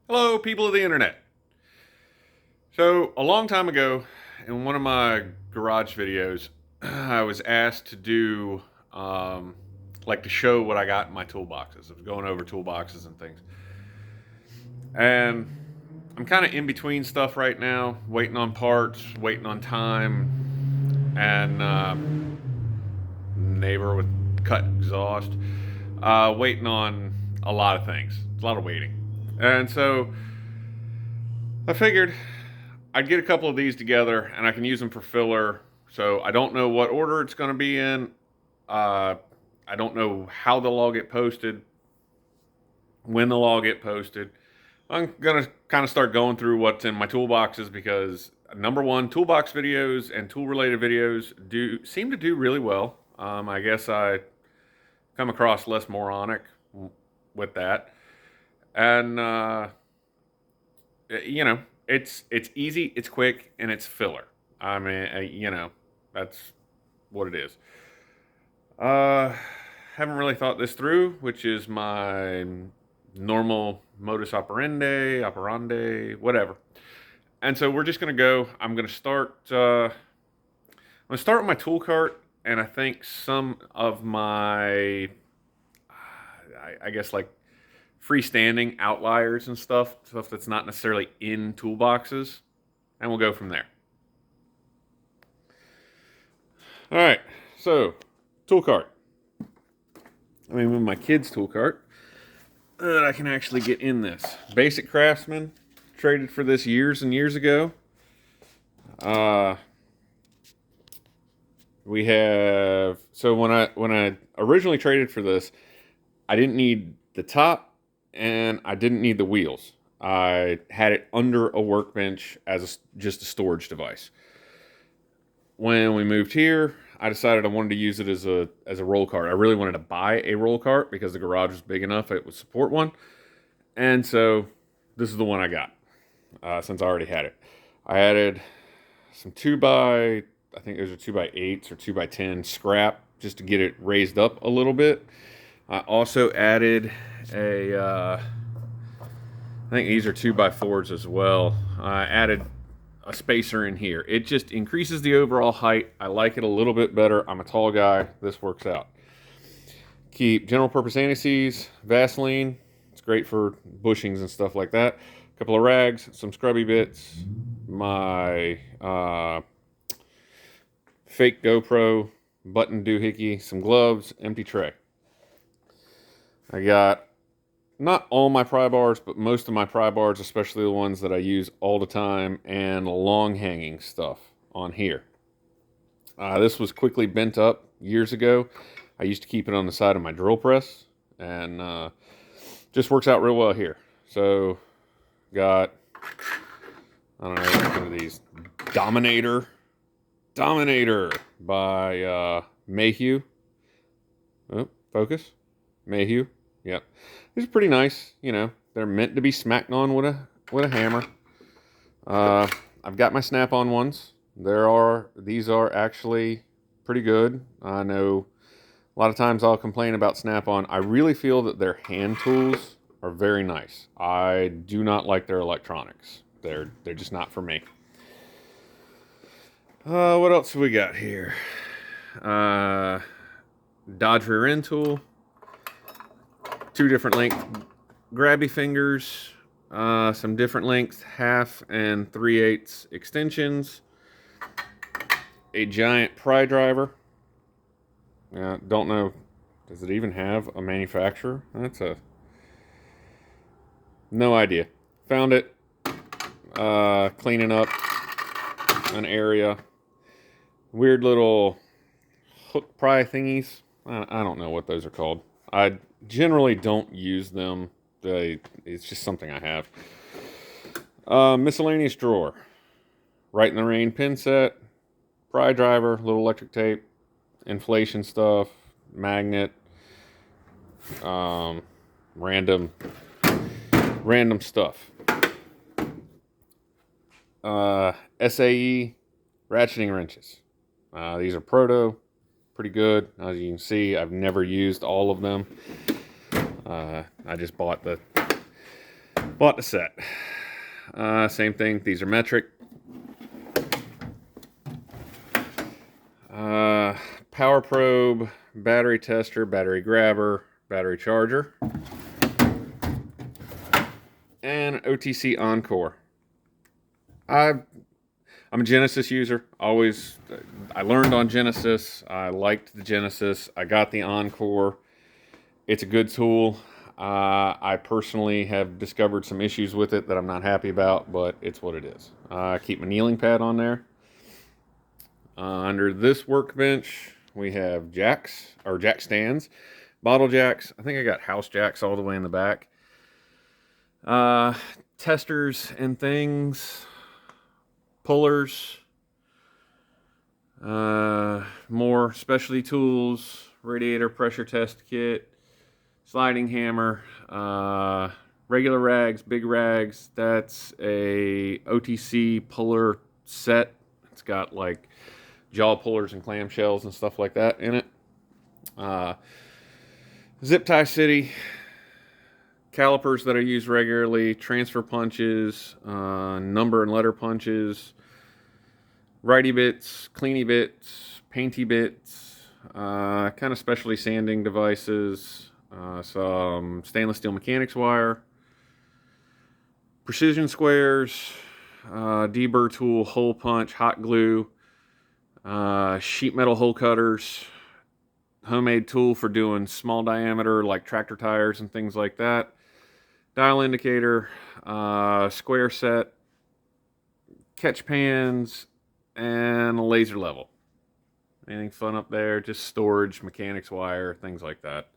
Hello, people of the internet. So, a long time ago, in one of my garage videos, I was asked to do, to show what I got in my toolboxes. I was going over toolboxes and things. And I'm kind of in between stuff right now, waiting on parts, waiting on time, and neighbor with cut exhaust, waiting on a lot of things. It's a lot of waiting. And so I figured I'd get a couple of these together and I can use them for filler. So I don't know what order it's going to be in. Uh, I don't know how they'll all get posted, when they'll all get posted. I'm going to kind of start going through what's in my toolboxes because number one, toolbox videos and tool related videos do seem to do really well. I guess I come across less moronic with that. And, it's easy, it's quick, and it's filler. I mean, that's what it is. Uh, haven't really thought this through, which is my normal modus operandi, whatever. And so we're just gonna go. I'm gonna start. I'm gonna start with my tool cart, and I think some of my, I guess like freestanding outliers and stuff that's not necessarily in toolboxes, and we'll go from there. All right, so tool cart. Let me move my kid's tool cart that I can actually get in this. Basic Craftsman, traded for this years and years ago. Uh, we have so when I originally traded for this, I didn't need the top and I didn't need the wheels. I had it under a workbench as just a storage device. When we moved here, I decided I wanted to use it as a roll cart. I really wanted to buy a roll cart because the garage was big enough it would support one, and so this is the one I got since I already had it. I added some I think those are 2x8s or 2x10 scrap just to get it raised up a little bit. I also added I think these are 2x4s as well. I added a spacer in here. It just increases the overall height. I like it a little bit better. I'm a tall guy. This works out. Keep general purpose anti-seize, Vaseline. It's great for bushings and stuff like that. A couple of rags, some scrubby bits, my fake GoPro, button doohickey, some gloves, empty tray. I got not all my pry bars, but most of my pry bars, especially the ones that I use all the time, and long hanging stuff on here. This was quickly bent up years ago. I used to keep it on the side of my drill press, and just works out real well here. So, got, I don't know, one of these Dominator by Mayhew. Oh, focus. Mayhew. Yep. These are pretty nice. They're meant to be smacked on with a hammer. I've got my snap-on ones. These are actually pretty good. I know a lot of times I'll complain about snap-on. I really feel that their hand tools are very nice. I do not like their electronics. They're just not for me. What else have we got here? Dodge rear end tool. 2 different length grabby fingers, some different lengths, 1/2 and 3/8 extensions, a giant pry driver. Don't know, does it even have a manufacturer? No idea. Found it, cleaning up an area. Weird little hook pry thingies. I don't know what those are called. I generally don't use them. It's just something I have. Miscellaneous drawer. Right in the Rain pin set. Pry driver, little electric tape, inflation stuff, magnet, random stuff. SAE ratcheting wrenches. These are Proto. Pretty good. As you can see, I've never used all of them. I just bought Bought the set. Same thing. These are metric. Power probe, battery tester, battery grabber, battery charger, and OTC Encore. I'm a Genesis user. Always, I learned on Genesis. I liked the Genesis. I got the Encore. It's a good tool. I personally have discovered some issues with it that I'm not happy about, but it's what it is. I keep my kneeling pad on there. Under this workbench, we have jacks, or jack stands, bottle jacks. I think I got house jacks all the way in the back. Testers and things, pullers, more specialty tools, radiator pressure test kit, sliding hammer, regular rags, big rags. That's a OTC puller set. It's got like jaw pullers and clamshells and stuff like that in it. Zip tie city, calipers that I use regularly, transfer punches, number and letter punches, righty bits, cleany bits, painty bits, kind of specialty sanding devices, some stainless steel mechanics wire, precision squares, deburr tool, hole punch, hot glue, sheet metal hole cutters, homemade tool for doing small diameter like tractor tires and things like that, dial indicator, square set, catch pans, and a laser level. Anything fun up there? Just storage, mechanics wire, things like that.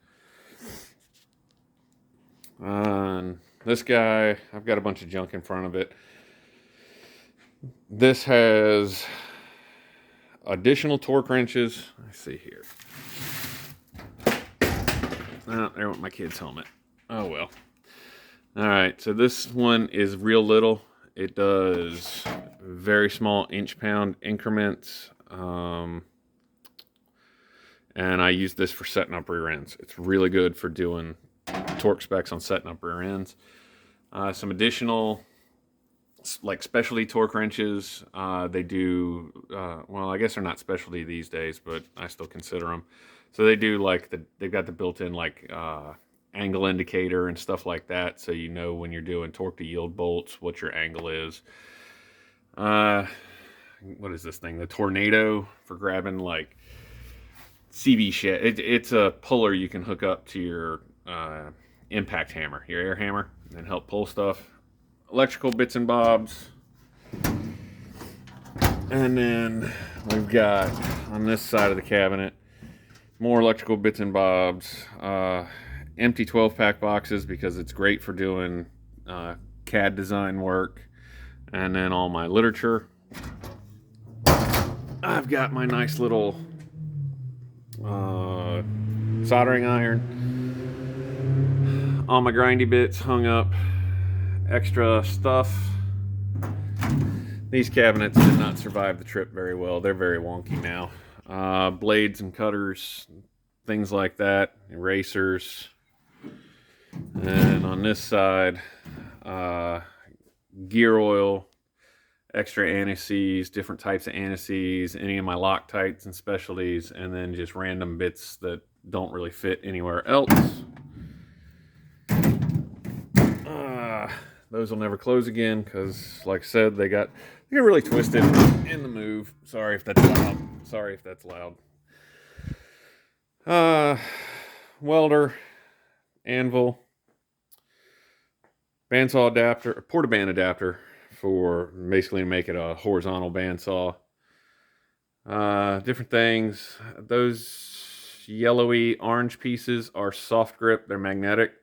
This guy, I've got a bunch of junk in front of it. This has additional torque wrenches. Let's see here. Oh, there went my kid's helmet. Oh well. Alright, so this one is real little. It does very small inch-pound increments. And I use this for setting up rear ends. It's really good for doing torque specs on setting up rear ends. Some additional like specialty torque wrenches. They do, well, I guess they're not specialty these days, but I still consider them. So they do like they've got the built-in like angle indicator and stuff like that, so you know when you're doing torque to yield bolts what your angle is. What is this thing? The Tornado for grabbing like CV shit. It's a puller you can hook up to your impact hammer, your air hammer, and help pull stuff. Electrical bits and bobs. And then we've got on this side of the cabinet more electrical bits and bobs. Empty 12-pack boxes because it's great for doing CAD design work. And then all my literature. I've got my nice little soldering iron. All my grindy bits hung up. Extra stuff. These cabinets did not survive the trip very well. They're very wonky now. Blades and cutters, things like that. Erasers. And on this side, gear oil, extra anti-seize, different types of anti-seize, any of my Loctites and specialties, and then just random bits that don't really fit anywhere else. Those will never close again because, like I said, they got really twisted in the move. Sorry if that's loud. Welder, anvil, bandsaw adapter, portaband adapter for basically to make it a horizontal bandsaw. Different things. Those yellowy orange pieces are soft grip. They're magnetic.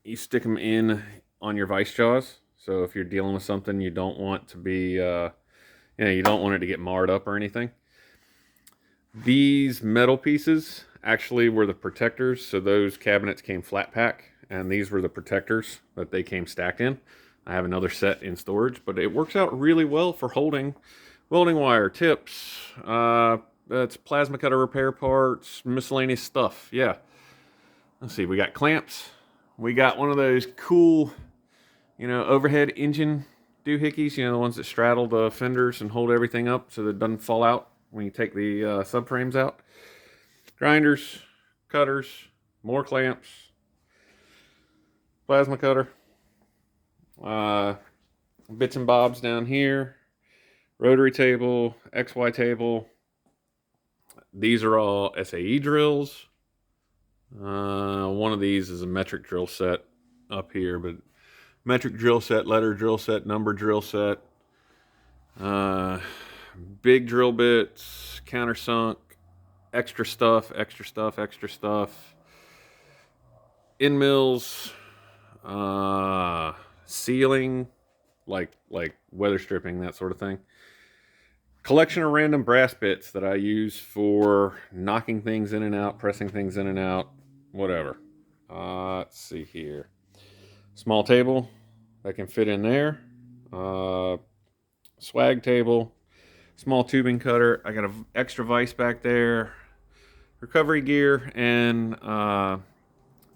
You stick them in on your vice jaws. So if you're dealing with something you don't want to be, you don't want it to get marred up or anything. These metal pieces actually were the protectors. So those cabinets came flat pack, and these were the protectors that they came stacked in. I have another set in storage, but it works out really well for holding welding wire, tips, that's plasma cutter repair parts, miscellaneous stuff. Yeah. Let's see, we got clamps. We got one of those cool overhead engine doohickeys, the ones that straddle the fenders and hold everything up so that it doesn't fall out when you take the subframes out. Grinders, cutters, more clamps, plasma cutter, uh, bits and bobs down here, rotary table, XY table. These are all SAE drills. One of these is a metric drill set up here, but metric drill set, letter drill set, number drill set, big drill bits, countersunk, extra stuff, extra stuff, extra stuff, in mills, sealing, like weather stripping, that sort of thing. Collection of random brass bits that I use for knocking things in and out, pressing things in and out, whatever. Let's see here. Small table that can fit in there. Swag table. Small tubing cutter. I got an extra vise back there. Recovery gear and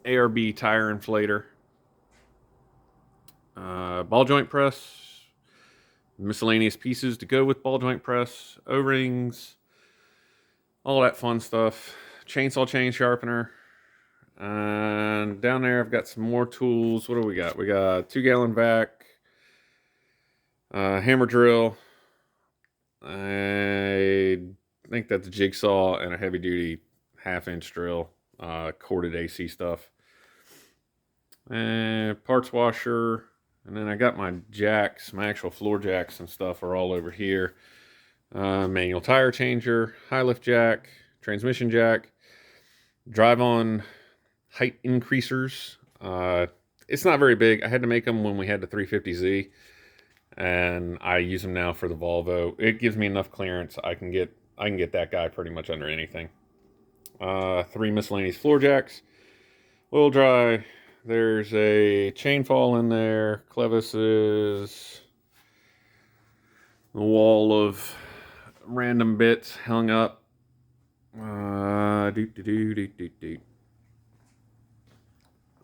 ARB tire inflator. Ball joint press. Miscellaneous pieces to go with ball joint press. O-rings. All that fun stuff. Chainsaw chain sharpener. And down there I've got some more tools. What do we got? We got a 2-gallon vac. Hammer drill. I think that's a jigsaw and a heavy duty 1/2-inch drill. Corded AC stuff. And parts washer. And then I got my jacks, my actual floor jacks and stuff are all over here. Manual tire changer, high lift jack, transmission jack, drive on height increasers. It's not very big. I had to make them when we had the 350Z, and I use them now for the Volvo. It gives me enough clearance. I can get that guy pretty much under anything. 3 miscellaneous floor jacks, oil dry. There's a chain fall in there, clevises, a wall of random bits hung up.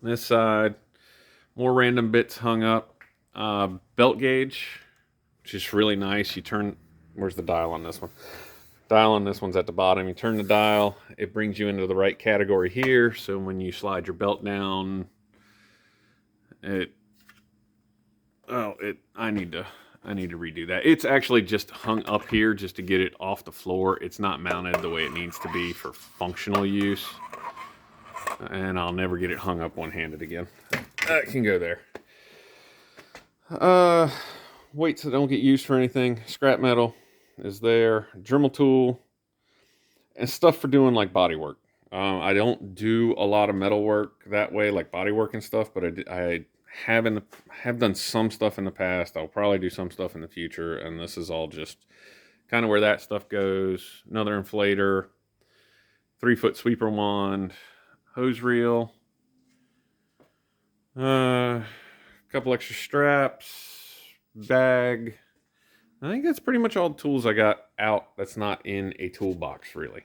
This side, more random bits hung up. Belt gauge, which is really nice. You turn, where's the dial on this one? Dial on this one's at the bottom. You turn the dial, it brings you into the right category here. So when you slide your belt down, I need to redo that. It's actually just hung up here just to get it off the floor. It's not mounted the way it needs to be for functional use. And I'll never get it hung up one-handed again. That can go there. Weights that don't get used for anything. Scrap metal is there. Dremel tool. And stuff for doing like body work. I don't do a lot of metal work that way, like body work and stuff, but I have done some stuff in the past. I'll probably do some stuff in the future, and this is all just kind of where that stuff goes. Another inflator, 3-foot sweeper wand, hose reel, a couple extra straps, bag. I think that's pretty much all the tools I got out that's not in a toolbox, really.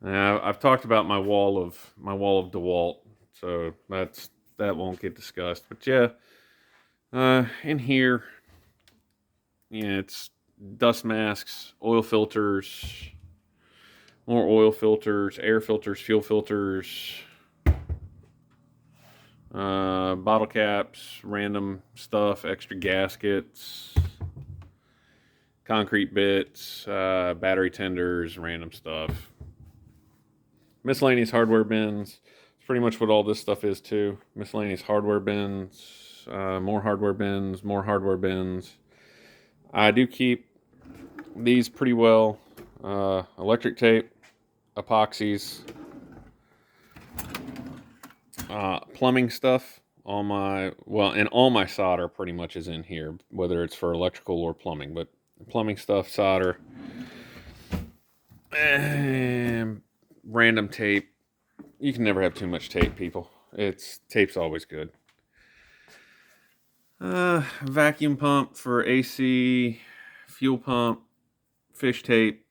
I've talked about my wall of DeWalt, so that won't get discussed. But yeah, in here, it's dust masks, oil filters, more oil filters, air filters, fuel filters, bottle caps, random stuff, extra gaskets, concrete bits, battery tenders, random stuff. Miscellaneous hardware bins. It's pretty much what all this stuff is too. Miscellaneous hardware bins, more hardware bins, more hardware bins. I do keep these pretty well. Electric tape, epoxies, plumbing stuff. All my solder pretty much is in here, whether it's for electrical or plumbing. But plumbing stuff, solder, and random tape. You can never have too much tape, people. Tape's always good. Vacuum pump for AC, fuel pump, fish tape,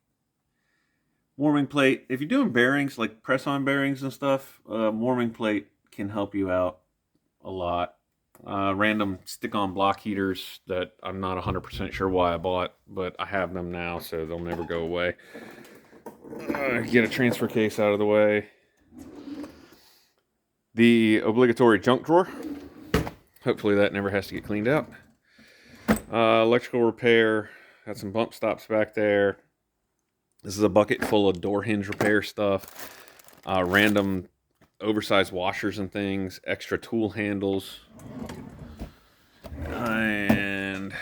warming plate. If you're doing bearings, like press-on bearings and stuff, warming plate can help you out. a lot. Random stick-on block heaters that I'm not 100% sure why I bought, but I have them now, so they'll never go away. Get a transfer case out of the way. The obligatory junk drawer. Hopefully that never has to get cleaned out. Electrical repair. Got some bump stops back there. This is a bucket full of door hinge repair stuff. Random oversized washers and things. Extra tool handles. And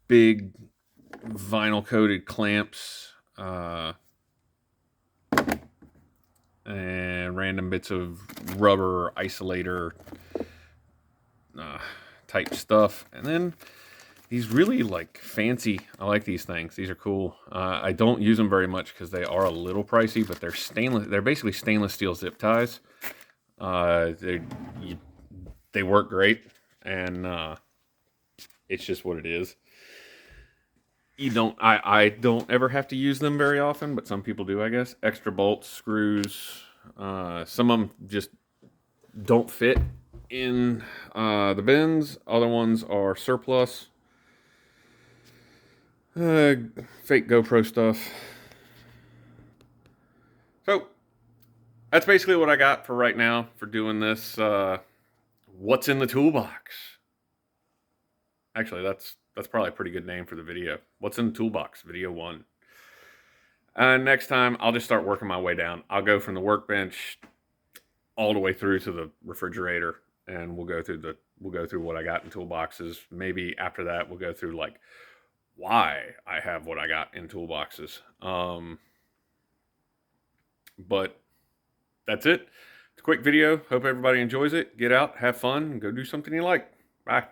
big vinyl coated clamps. And random bits of rubber isolator type stuff. And then these really like fancy, I like these things. These are cool. I don't use them very much because they are a little pricey, but they're stainless. They're basically stainless steel zip ties. They work great, and it's just what it is. I don't ever have to use them very often, but some people do, I guess. Extra bolts, screws. Some of them just don't fit in the bins. Other ones are surplus. Fake GoPro stuff. So that's basically what I got for right now for doing this. What's in the toolbox? Actually, that's probably a pretty good name for the video. What's in the toolbox? Video 1. Next time, I'll just start working my way down. I'll go from the workbench all the way through to the refrigerator, and we'll go through what I got in toolboxes. Maybe after that, we'll go through like why I have what I got in toolboxes. But that's it. It's a quick video. Hope everybody enjoys it. Get out, have fun, and go do something you like. Bye.